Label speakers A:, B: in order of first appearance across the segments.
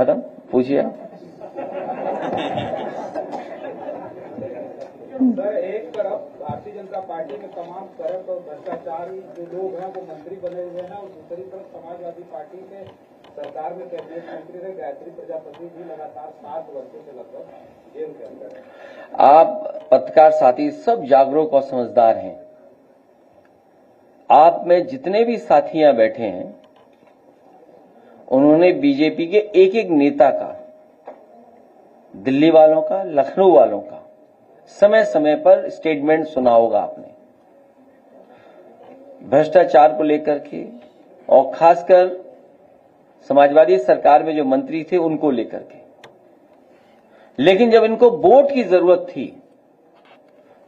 A: खत्म, पूछिए।
B: सर, एक तरफ भारतीय जनता पार्टी में तमाम करप्ट और भ्रष्टाचारी जो लोग हैं वो मंत्री बने हुए हैं, और दूसरी तरफ समाजवादी पार्टी के सरकार में कैबिनेट मंत्री रहे गायत्री प्रजापति भी लगातार 7 वर्षों से लगभग जेल के अंदर है।
A: आप पत्रकार साथी सब जागरूक और समझदार हैं। आप में जितने भी साथी यहां बैठे हैं, उन्होंने बीजेपी के एक एक नेता का, दिल्ली वालों का, लखनऊ वालों का समय समय पर स्टेटमेंट सुना होगा आपने, भ्रष्टाचार को लेकर के, और खासकर समाजवादी सरकार में जो मंत्री थे उनको लेकर के। लेकिन जब इनको वोट की जरूरत थी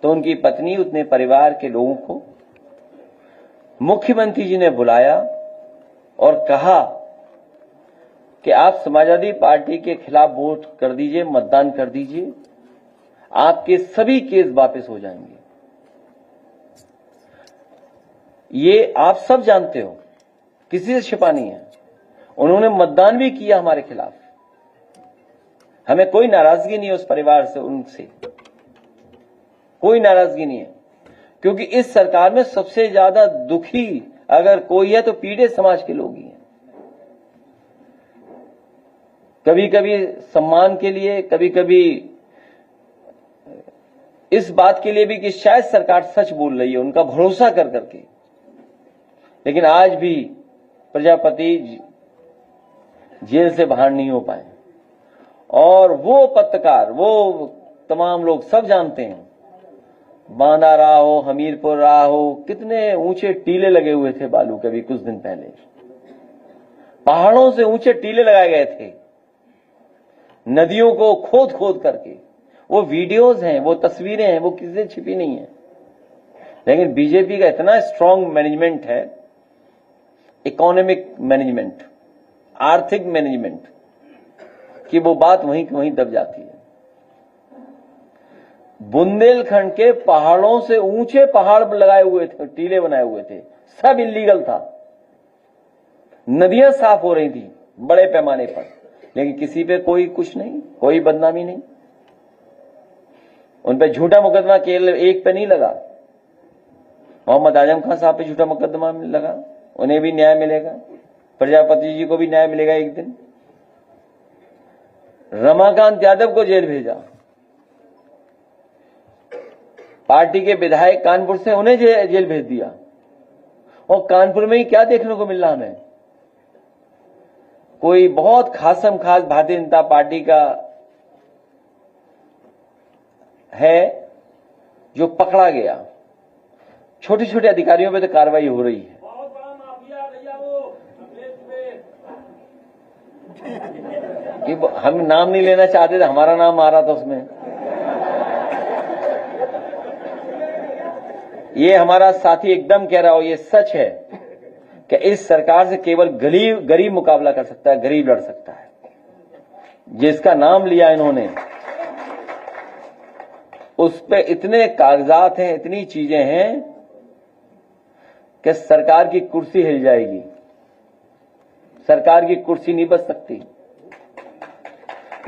A: तो उनकी पत्नी, उतने परिवार के लोगों को मुख्यमंत्री जी ने बुलाया और कहा कि आप समाजवादी पार्टी के खिलाफ वोट कर दीजिए, मतदान कर दीजिए, आपके सभी केस वापस हो जाएंगे। ये आप सब जानते हो, किसी से छिपा नहीं है। उन्होंने मतदान भी किया हमारे खिलाफ। हमें कोई नाराजगी नहीं है उस परिवार से, उनसे कोई नाराजगी नहीं है, क्योंकि इस सरकार में सबसे ज्यादा दुखी अगर कोई है तो पीड़ित समाज के लोग ही हैं। कभी कभी सम्मान के लिए, कभी कभी इस बात के लिए भी कि शायद सरकार सच बोल रही है, उनका भरोसा कर करके। लेकिन आज भी प्रजापति जेल से बाहर नहीं हो पाए, और वो पत्रकार, वो तमाम लोग सब जानते हैं, बांदा रहा हो, हमीरपुर रहा हो, कितने ऊंचे टीले लगे हुए थे बालू के। भी कुछ दिन पहले पहाड़ों से ऊंचे टीले लगाए गए थे, नदियों को खोद खोद करके। वो वीडियोस हैं, वो तस्वीरें हैं, वो किसी से छिपी नहीं है। लेकिन बीजेपी का इतना स्ट्रांग मैनेजमेंट है, इकोनॉमिक मैनेजमेंट, आर्थिक मैनेजमेंट, कि वो बात वहीं की वहीं दब जाती है। बुंदेलखंड के पहाड़ों से ऊंचे पहाड़ लगाए हुए थे, टीले बनाए हुए थे, सब इलीगल था। नदियां साफ हो रही थी बड़े पैमाने पर, लेकिन किसी पे कोई कुछ नहीं, कोई बदनामी नहीं। उन पे झूठा मुकदमा केवल एक पे नहीं लगा, मोहम्मद आजम खान साहब पे झूठा मुकदमा लगा, उन्हें भी न्याय मिलेगा, प्रजापति जी को भी न्याय मिलेगा एक दिन। रमाकांत यादव को जेल भेजा, पार्टी के विधायक कानपुर से, उन्हें जेल भेज दिया। और कानपुर में ही क्या देखने को मिल रहा हमें, कोई बहुत खासम खास भारतीय जनता पार्टी का है जो पकड़ा गया। छोटे छोटे अधिकारियों पे तो कार्रवाई हो रही है।
B: बहुत बड़ा माफिया भैया वो
A: कि हम नाम नहीं लेना चाहते थे, हमारा नाम आ रहा था उसमें। ये हमारा साथी एकदम कह रहा हो, ये सच है कि इस सरकार से केवल गरीब मुकाबला कर सकता है, गरीब लड़ सकता है। जिसका नाम लिया इन्होंने, उस पे इतने कागजात हैं, इतनी चीजें हैं कि सरकार की कुर्सी हिल जाएगी। सरकार की कुर्सी नहीं बच सकती।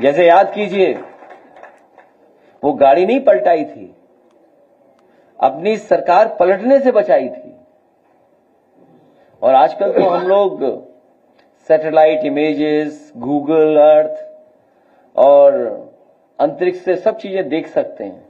A: जैसे याद कीजिए, वो गाड़ी नहीं पलटाई थी, अपनी सरकार पलटने से बचाई थी। और आजकल तो हम लोग सैटेलाइट इमेजेस, गूगल अर्थ और अंतरिक्ष से सब चीजें देख सकते हैं।